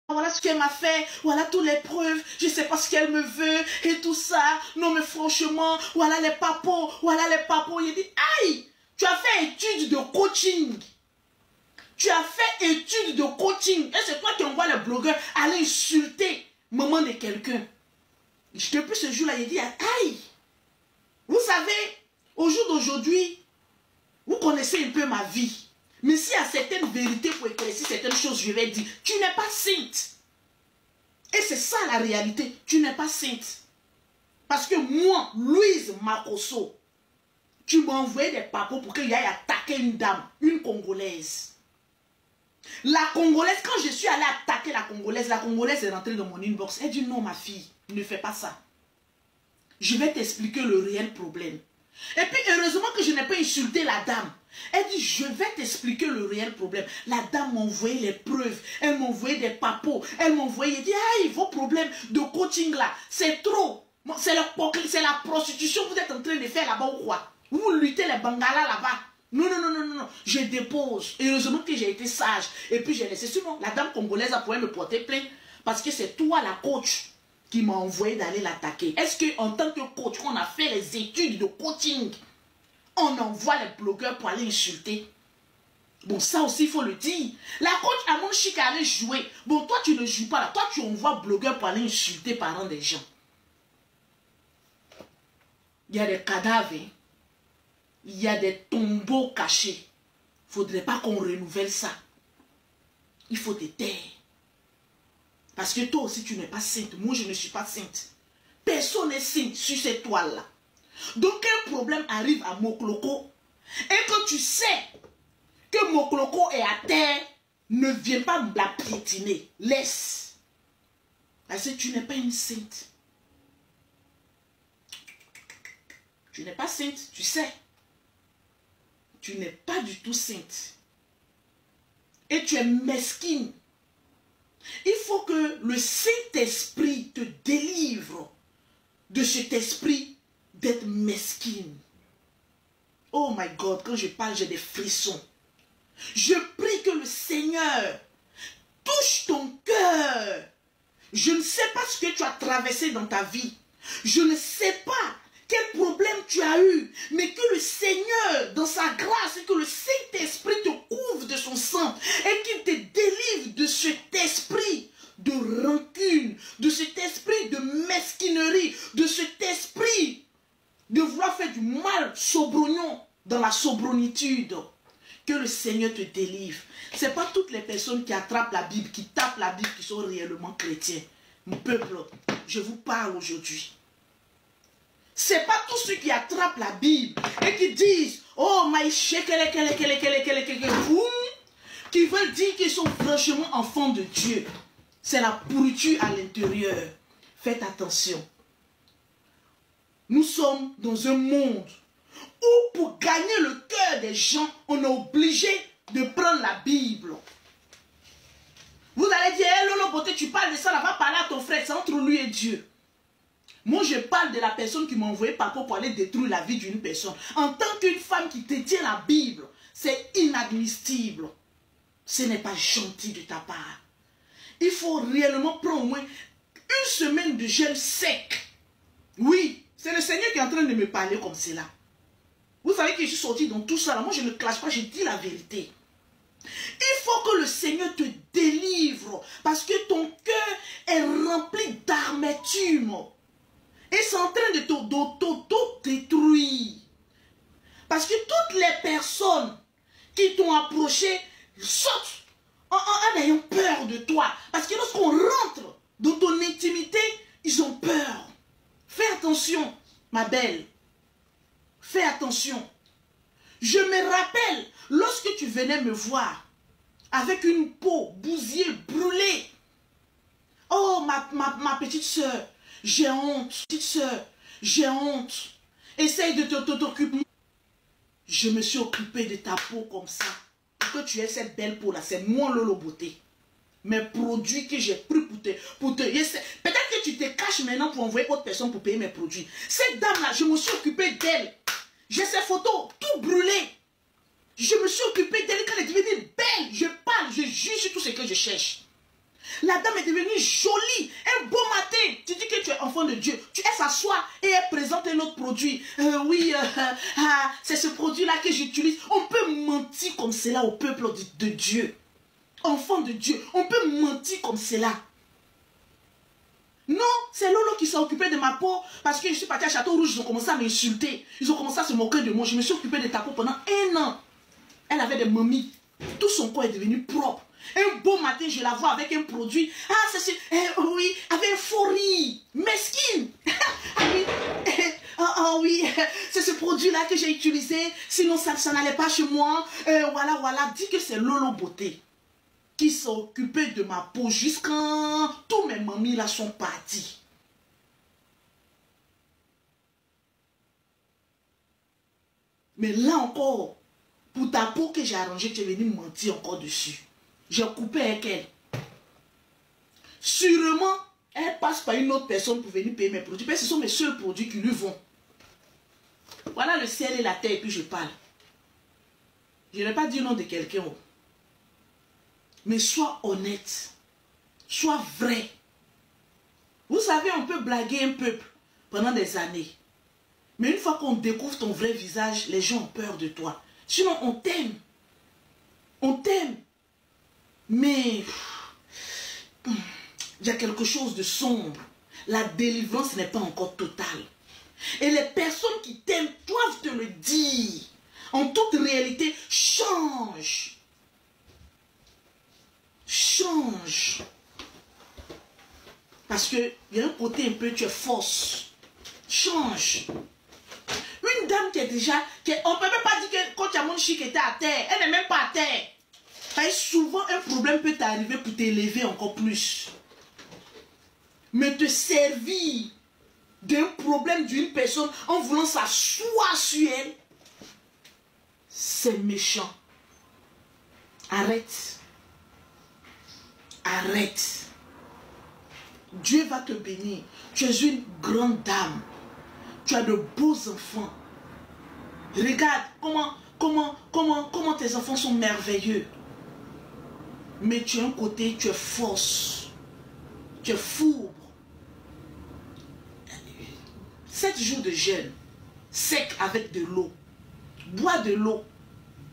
Voilà ce qu'elle m'a fait, voilà toutes les preuves, je ne sais pas ce qu'elle me veut et tout ça. Non mais franchement, voilà les papos, voilà les papos. Il dit, aïe, tu as fait étude de coaching. Tu as fait étude de coaching. Et c'est toi qui envoies les blogueurs aller insulter maman de quelqu'un. Depuis ce jour-là, il dit, aïe, vous savez, au jour d'aujourd'hui, vous connaissez un peu ma vie. Mais s'il y a certaines vérités pour éclaircir certaines choses, je vais dire, tu n'es pas sainte. Et c'est ça la réalité, tu n'es pas sainte. Parce que moi, Louise Makosso, tu m'as envoyé des papos pour qu'il aille attaquer une dame, une Congolaise. La Congolaise, quand je suis allée attaquer la Congolaise est rentrée dans mon inbox. Elle dit non ma fille, ne fais pas ça. Je vais t'expliquer le réel problème. Et puis heureusement que je n'ai pas insulté la dame. Elle dit je vais t'expliquer le réel problème. La dame m'a envoyé les preuves. Elle m'a envoyé des papos. Elle m'a envoyé, elle dit aïe vos problèmes de coaching là, c'est trop. C'est la prostitution que vous êtes en train de faire là-bas ou quoi? Vous luttez les bangalas là-bas. Non, non, non, non, non, je dépose. Heureusement que j'ai été sage. Et puis j'ai laissé. Sinon, la dame congolaise a pu me porter plainte. Parce que c'est toi la coach qui m'a envoyé d'aller l'attaquer. Est-ce qu'en tant que coach, on a fait les études de coaching, on envoie les blogueurs pour aller insulter? Bon, ça aussi, il faut le dire. La coach a mon chic à aller jouer. Bon, toi, tu ne joues pas là. Toi, tu envoies blogueurs pour aller insulter parents des gens. Il y a des cadavres. Hein. Il y a des tombeaux cachés. Il ne faudrait pas qu'on renouvelle ça. Il faut te taire. Parce que toi aussi, tu n'es pas sainte. Moi, je ne suis pas sainte. Personne n'est sainte sur cette toile-là. Donc, un problème arrive à Mokloko. Et quand tu sais que Mokloko est à terre, ne viens pas me la piétiner. Laisse. Parce que tu n'es pas une sainte. Tu n'es pas sainte, tu sais. Tu n'es pas du tout sainte. Et tu es mesquine. Il faut que le Saint-Esprit te délivre de cet esprit d'être mesquine. Oh my God, quand je parle, j'ai des frissons. Je prie que le Seigneur touche ton cœur. Je ne sais pas ce que tu as traversé dans ta vie. Je ne sais pas quel problème tu as eu, mais que le Seigneur, dans sa grâce, et que le Saint-Esprit te couvre de son sang et qu'il te délivre de cet esprit de rancune, de cet esprit de mesquinerie, de cet esprit de vouloir faire du mal sobrognon dans la sobronitude. Que le Seigneur te délivre. Ce n'est pas toutes les personnes qui attrapent la Bible, qui tapent la Bible, qui sont réellement chrétiens. Mon peuple, je vous parle aujourd'hui. Ce n'est pas tous ceux qui attrapent la Bible et qui disent « Oh, maïché, qui veulent dire qu'ils sont franchement enfants de Dieu. C'est la pourriture à l'intérieur. Faites attention. Nous sommes dans un monde où pour gagner le cœur des gens, on est obligé de prendre la Bible. Vous allez dire, hey, Lolo Beauté, tu parles de ça, là, va parler à ton frère, c'est entre lui et Dieu. Moi, je parle de la personne qui m'a envoyé par pour aller détruire la vie d'une personne. En tant qu'une femme qui détient la Bible, c'est inadmissible. Ce n'est pas gentil de ta part. Il faut réellement prendre au moins une semaine de jeûne sec. Oui, c'est le Seigneur qui est en train de me parler comme cela. Vous savez que je suis sortie dans tout ça. Là. Moi, je ne clash pas, je dis la vérité. Il faut que le Seigneur te délivre parce que ton cœur est rempli d'amertume. Et c'est en train de t'auto-détruire. Parce que toutes les personnes qui t'ont approché sautent en ayant peur de toi. Parce que lorsqu'on rentre dans ton intimité, ils ont peur. Fais attention, ma belle. Fais attention. Je me rappelle, lorsque tu venais me voir, avec une peau bousillée, brûlée. Oh, ma petite soeur, j'ai honte. Petite soeur, j'ai honte. Essaye de t'occuper. Je me suis occupée de ta peau comme ça. Pour que tu aies cette belle peau-là, c'est moi, Lolo Beauté. Mes produits que j'ai pris pour te... Peut-être que tu te caches maintenant pour envoyer autre personne pour payer mes produits. Cette dame-là, je me suis occupée d'elle. J'ai ses photos, tout brûlées. Je me suis occupée d'elle quand elle est devenue belle. Je parle, je juge sur tout ce que je cherche. La dame est devenue jolie. Un beau matin, tu dis que tu es enfant de Dieu. Elle s'assoit et elle présente un autre produit. C'est ce produit-là que j'utilise. On peut mentir comme cela au peuple de Dieu. Enfant de Dieu, on peut mentir comme cela. Non, c'est Lolo qui s'est occupé de ma peau parce que je suis partie à Château Rouge, ils ont commencé à m'insulter. Ils ont commencé à se moquer de moi. Je me suis occupée de ta peau pendant 1 an. Elle avait des mamies. Tout son corps est devenu propre. Un beau matin, je la vois avec un produit. Ah, c'est oui, avec un faux riz. Mesquine. Oui, c'est ce produit-là que j'ai utilisé. Sinon, ça n'allait pas chez moi. Voilà. Dis que c'est Lolo Beauté qui s'est occupé de ma peau jusqu'à tous mes mamies là sont partis. Mais là encore, pour ta peau que j'ai arrangée, tu es venu mentir encore dessus. J'ai coupé avec elle. Sûrement, elle passe par une autre personne pour venir payer mes produits. Parce que ce sont mes seuls produits qui lui vont. Voilà le ciel et la terre et puis je parle. Je n'ai pas dit le nom de quelqu'un. Mais sois honnête. Sois vrai. Vous savez, on peut blaguer un peuple pendant des années. Mais une fois qu'on découvre ton vrai visage, les gens ont peur de toi. Sinon, on t'aime. On t'aime. Mais il y a quelque chose de sombre. La délivrance n'est pas encore totale. Et les personnes qui t'aiment doivent te le dire. En toute réalité, change. Change. Parce qu'il y a un côté un peu, tu es fausse. Change. Une dame qui est déjà... on ne peut même pas dire que quand Amon Chic était à terre, elle n'est même pas à terre. Et souvent, un problème peut t'arriver pour t'élever encore plus. Mais te servir d'un problème d'une personne en voulant s'asseoir sur elle, c'est méchant. Arrête. Arrête. Dieu va te bénir. Tu es une grande dame. Tu as de beaux enfants. Regarde comment tes enfants sont merveilleux. Mais tu as un côté, tu es fausse. Tu es fourbe. 7 jours de jeûne, sec avec de l'eau. Bois de l'eau.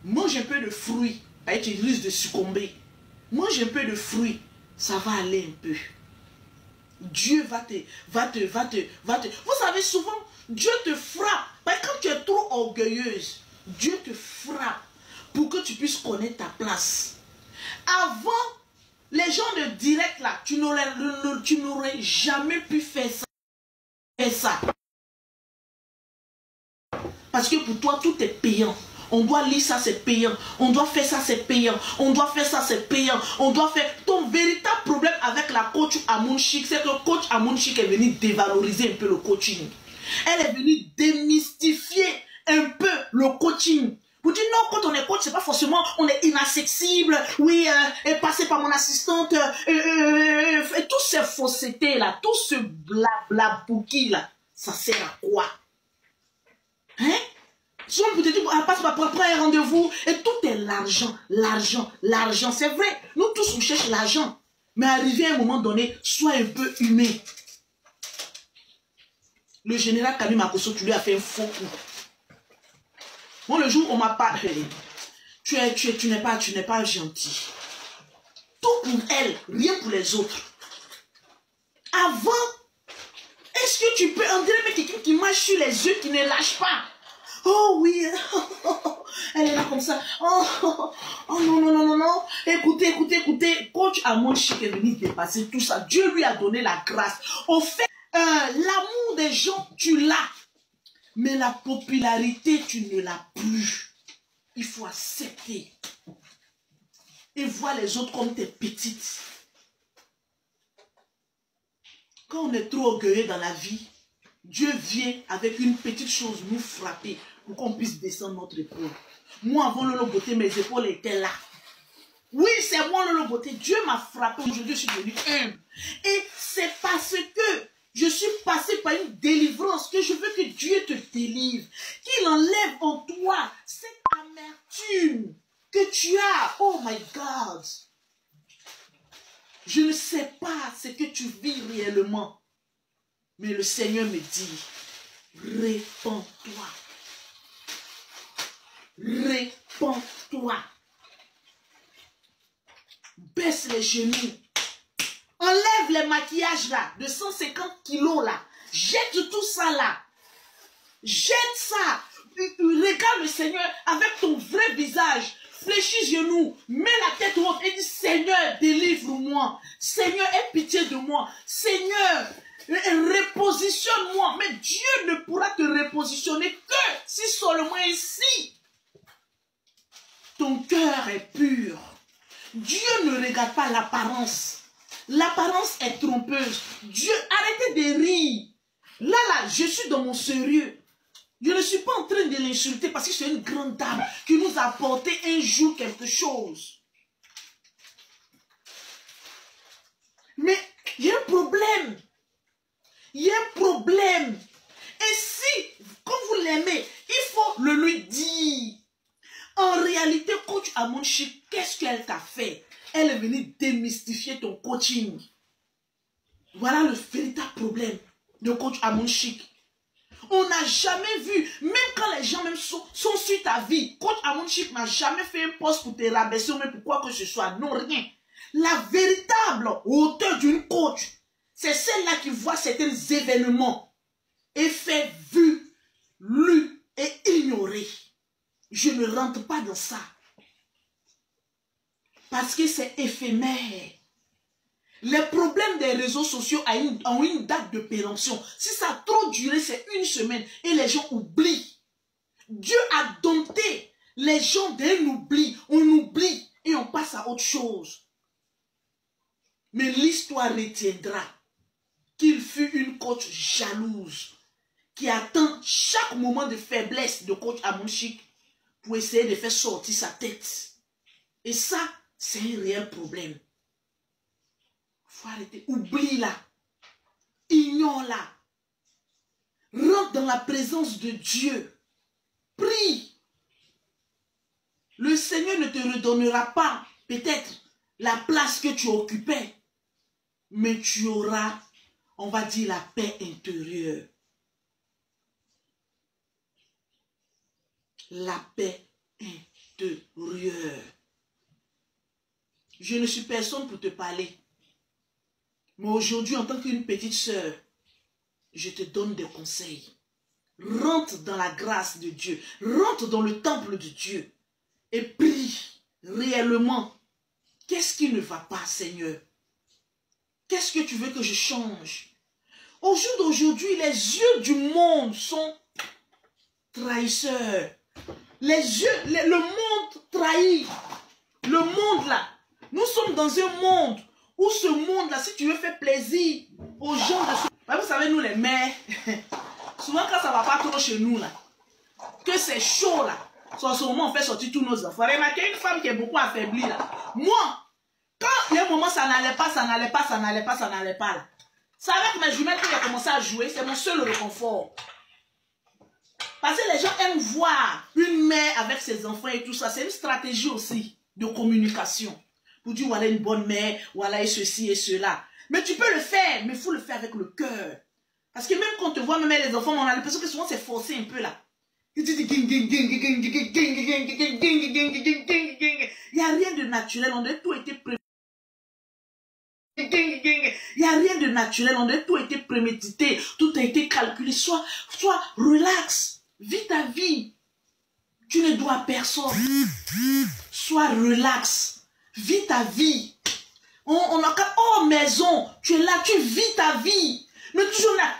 Mange un peu de fruits. Tu risques de succomber. Mange un peu de fruits. Ça va aller un peu. Dieu va te... Vous savez, souvent, Dieu te frappe. Quand tu es trop orgueilleuse, Dieu te frappe pour que tu puisses connaître ta place. Avant, les gens de direct là, tu n'aurais jamais pu faire ça. Parce que pour toi, tout est payant. On doit lire ça, c'est payant. On doit faire ça, c'est payant. On doit faire ça, c'est payant. On doit faire... Ton véritable problème avec la coach Amon Chic, c'est que le coach Amon Chic est venu dévaloriser un peu le coaching. Elle est venue démystifier un peu le coaching. Vous dites non, quand on est coach, c'est pas forcément on est inaccessible. Oui, passer par mon assistante. Et toutes ces faussetés là, tout ce blabla bouki là, ça sert à quoi? Hein? Si on peut te dire, passe par un rendez-vous, et tout est l'argent, l'argent, l'argent. C'est vrai, nous tous on cherche l'argent. Mais arrivé à un moment donné, sois un peu humain. Le général Kami Makosso, tu lui as fait un faux coup. Bon, le jour où on m'a parlé, tu n'es pas gentil. Tout pour elle, rien pour les autres. Avant, est-ce que tu peux, on dirait quelqu'un qui marche sur les yeux, qui ne lâche pas. Oh oui, elle est là comme ça. Oh non. Écoutez. Coach Amon Chic est venu dépasser tout ça. Dieu lui a donné la grâce. Au fait, l'amour des gens, tu l'as. Mais la popularité, tu ne l'as plus. Il faut accepter. Et voir les autres comme tes petites. Quand on est trop orgueilleux dans la vie, Dieu vient avec une petite chose nous frapper pour qu'on puisse descendre notre épaule. Moi, avant Lolo Beauté, mes épaules étaient là. Oui, c'est moi Lolo Beauté. Dieu m'a frappé. Aujourd'hui, je suis devenue humble. Et c'est parce que je suis passée par une délivrance que je veux que Dieu te délivre. Qu'il enlève en toi cette amertume que tu as. Oh my God. Je ne sais pas ce que tu vis réellement. Mais le Seigneur me dit, répands-toi. Répands-toi. Baisse les genoux. Enlève les maquillages là, de 150 kilos là. Jette tout ça là. Jette ça. Regarde le Seigneur avec ton vrai visage. Fléchis genoux. Mets la tête haute et dis, Seigneur, délivre-moi. Seigneur, aie pitié de moi. Seigneur, repositionne-moi. Mais Dieu ne pourra te repositionner que si seulement ici ton cœur est pur. Dieu ne regarde pas l'apparence. L'apparence est trompeuse. Dieu, arrêtez de rire. Là, je suis dans mon sérieux. Je ne suis pas en train de l'insulter parce que c'est une grande dame qui nous a apporté un jour quelque chose. Mais il y a un problème. Il y a un problème. Et si, quand vous l'aimez, il faut le lui dire. En réalité, coach Amonchi, qu'est-ce qu'elle t'a fait? Elle est venue démystifier ton coaching. Voilà le véritable problème de coach Amonchi. On n'a jamais vu, même quand les gens même sont sur ta vie, coach Amonchi n'a jamais fait un poste pour te rabaisser ou même pour quoi que ce soit. Non, rien. La véritable hauteur d'une coach, c'est celle-là qui voit certains événements et fait vu, lu et ignoré. Je ne rentre pas dans ça. Parce que c'est éphémère. Les problèmes des réseaux sociaux ont une date de péremption. Si ça a trop duré, c'est une semaine et les gens oublient. Dieu a dompté les gens d'un oubli. On oublie et on passe à autre chose. Mais l'histoire retiendra qu'il fut une coach jalouse qui attend chaque moment de faiblesse de coach Amonchi pour essayer de faire sortir sa tête. Et ça, c'est un réel problème. Il faut arrêter. Oublie-la. Ignore-la. Rentre dans la présence de Dieu. Prie. Le Seigneur ne te redonnera pas, peut-être, la place que tu occupais. Mais tu auras, on va dire, la paix intérieure. La paix intérieure. Je ne suis personne pour te parler. Mais aujourd'hui, en tant qu'une petite sœur, je te donne des conseils. Rentre dans la grâce de Dieu. Rentre dans le temple de Dieu. Et prie réellement. Qu'est-ce qui ne va pas, Seigneur? Qu'est-ce que tu veux que je change? Au jour d'aujourd'hui, les yeux du monde sont trahisseurs. Les yeux, le monde trahit. Le monde là. Nous sommes dans un monde où ce monde-là, si tu veux faire plaisir aux gens de ce... Vous savez, nous les mères, souvent quand ça ne va pas trop chez nous, là, que c'est chaud, là, sur ce moment, on fait sortir tous nos enfants. Remarquez une femme qui est beaucoup affaiblie, là. Moi, quand il y a un moment, ça n'allait pas, ça n'allait pas, ça n'allait pas, ça n'allait pas, là. C'est avec mes jumelles que j'ai commencé à jouer, c'est mon seul réconfort. Parce que les gens aiment voir une mère avec ses enfants et tout ça. C'est une stratégie aussi de communication. Pour dire, voilà une bonne mère, voilà et ceci et cela. Mais tu peux le faire, mais il faut le faire avec le cœur. Parce que même quand on te voit, même les enfants, on a l'impression que souvent c'est forcé un peu là. Il n'y a rien de naturel, on a tout été prémédité. Il n'y a rien de naturel, on a tout été prémédité, tout a été calculé. Sois relax, vis ta vie. Tu ne dois à personne. Sois relax. Vis ta vie. On a qu'à... Oh, maison, tu es là, tu vis ta vie. Mais toujours là.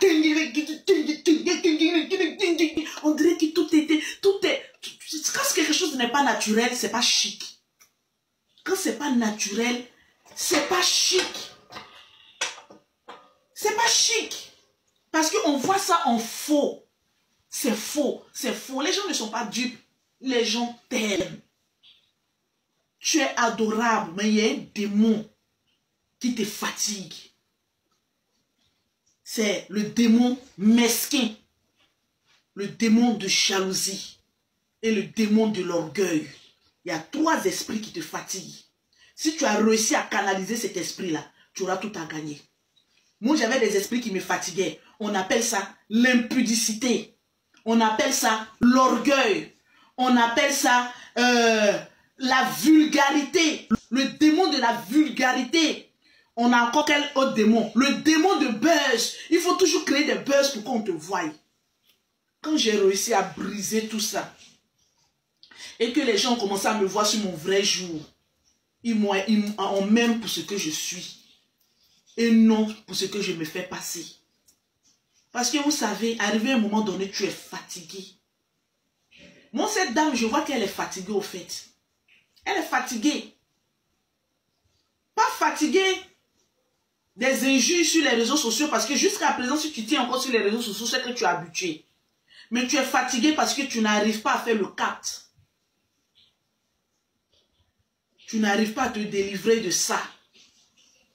On dirait que tout est... Quand quelque chose n'est pas naturel, c'est pas chic. Quand c'est pas naturel, c'est pas chic. C'est pas chic. Parce qu'on voit ça en faux. C'est faux. C'est faux. Les gens ne sont pas dupes. Les gens t'aiment. Tu es adorable, mais il y a un démon qui te fatigue. C'est le démon mesquin, le démon de jalousie et le démon de l'orgueil. Il y a 3 esprits qui te fatiguent. Si tu as réussi à canaliser cet esprit-là, tu auras tout à gagner. Moi, j'avais des esprits qui me fatiguaient. On appelle ça l'impudicité. On appelle ça l'orgueil. On appelle ça la vulgarité. Le démon de la vulgarité. On a encore quel autre démon? Le démon de buzz. Il faut toujours créer des buzz pour qu'on te voie. Quand j'ai réussi à briser tout ça, et que les gens ont commencé à me voir sur mon vrai jour, ils m'aiment pour ce que je suis. Et non pour ce que je me fais passer. Parce que vous savez, arrivé à un moment donné, tu es fatigué. Moi, cette dame, je vois qu'elle est fatiguée au fait. Elle est fatiguée. Pas fatiguée des injures sur les réseaux sociaux, parce que jusqu'à présent, si tu tiens encore sur les réseaux sociaux, c'est que tu es habitué. Mais tu es fatigué parce que tu n'arrives pas à faire le cap. Tu n'arrives pas à te délivrer de ça.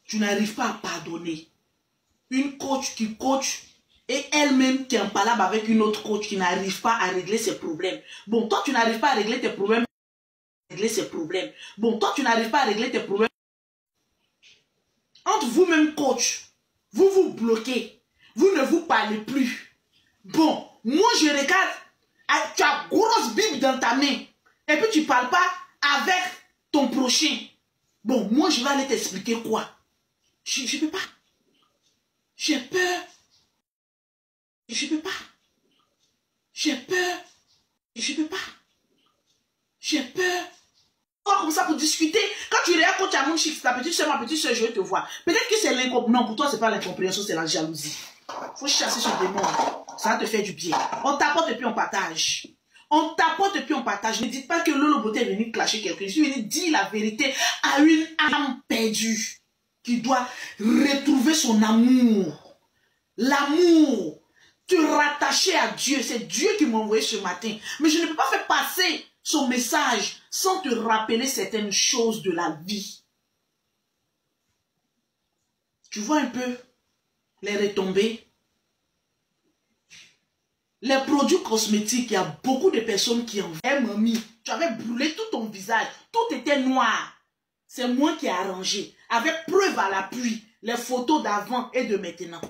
Tu n'arrives pas à pardonner. Une coach qui coach et elle-même qui est en palabre avec une autre coach qui n'arrive pas à régler ses problèmes. Bon, toi, tu n'arrives pas à régler tes problèmes. Régler ses problèmes. Bon, toi, tu n'arrives pas à régler tes problèmes. Entre vous-même, coach, vous vous bloquez. Vous ne vous parlez plus. Bon, moi, je regarde, tu as grosse Bible dans ta main. Et puis, tu ne parles pas avec ton prochain. Bon, moi, je vais aller t'expliquer quoi. Je ne peux pas. J'ai peur. Je ne peux pas. J'ai peur. Je ne peux pas. J'ai peur. Comme ça pour discuter. Quand tu regardes coach à mon chic, ta petite soeur, ma petite soeur, je vais te voir. Peut-être que c'est l'incompréhension. Non, pour toi, ce n'est pas l'incompréhension, c'est la jalousie. Il faut chasser ce démon. Ça va te faire du bien. On t'apporte et puis on partage. On t'apporte et puis on partage. Ne dites pas que Lolo Beauté est venu clasher quelqu'un. Je suis venu dire la vérité à une âme perdue qui doit retrouver son amour. L'amour. Te rattacher à Dieu. C'est Dieu qui m'a envoyé ce matin. Mais je ne peux pas faire passer son message sans te rappeler certaines choses de la vie. Tu vois un peu les retombées. Les produits cosmétiques, il y a beaucoup de personnes qui en veulent. Mamie, tu avais brûlé tout ton visage. Tout était noir. C'est moi qui ai arrangé. Avec preuve à l'appui. Les photos d'avant et de maintenant.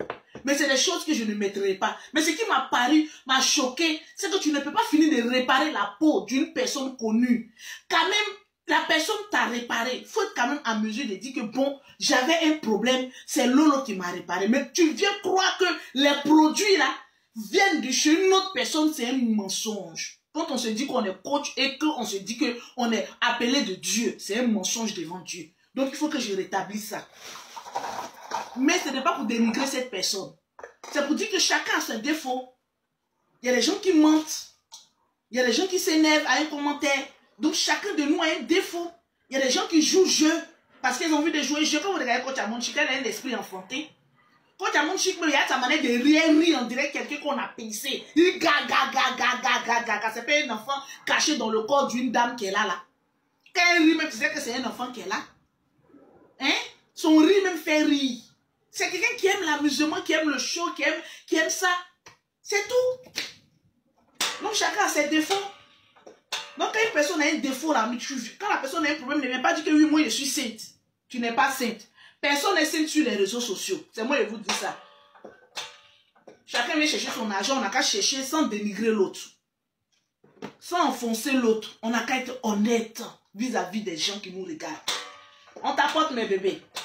Mais c'est des choses que je ne mettrai pas. Mais ce qui m'a paru, m'a choqué, c'est que tu ne peux pas finir de réparer la peau d'une personne connue. Quand même, la personne t'a réparé. Il faut être quand même en mesure de dire que bon, j'avais un problème, c'est Lolo qui m'a réparé. Mais tu viens croire que les produits là viennent de chez une autre personne, c'est un mensonge. Quand on se dit qu'on est coach et qu'on se dit qu'on est appelé de Dieu, c'est un mensonge devant Dieu. Donc il faut que je rétablisse ça. Mais ce n'est pas pour dénigrer cette personne. C'est pour dire que chacun a ses défauts. Il y a des gens qui mentent. Il y a des gens qui s'énervent à un commentaire. Donc chacun de nous a un défaut. Il y a des gens qui jouent jeu parce qu'ils ont envie de jouer jeu. Quand vous regardez Coach Amon Chic, elle a un esprit enfanté. Coach Amon Chic, il y a sa manière de rire, on dirait quelqu'un qu'on a pincé. Il gaga. C'est pas un enfant caché dans le corps d'une dame qui est là. Quand elle rit, même tu sais que c'est un enfant qui est là. Hein? Son rire même fait rire. C'est quelqu'un qui aime l'amusement, qui aime le show, qui aime ça. C'est tout. Donc chacun a ses défauts. Donc quand une personne a un défaut là, quand la personne a un problème, ne viens pas dire que oui, moi je suis sainte. Tu n'es pas sainte. Personne n'est sainte sur les réseaux sociaux. C'est moi qui vous dis ça. Chacun vient chercher son argent, on n'a qu'à chercher sans dénigrer l'autre. Sans enfoncer l'autre. On n'a qu'à être honnête vis-à-vis des gens qui nous regardent. On t'apporte mes bébés.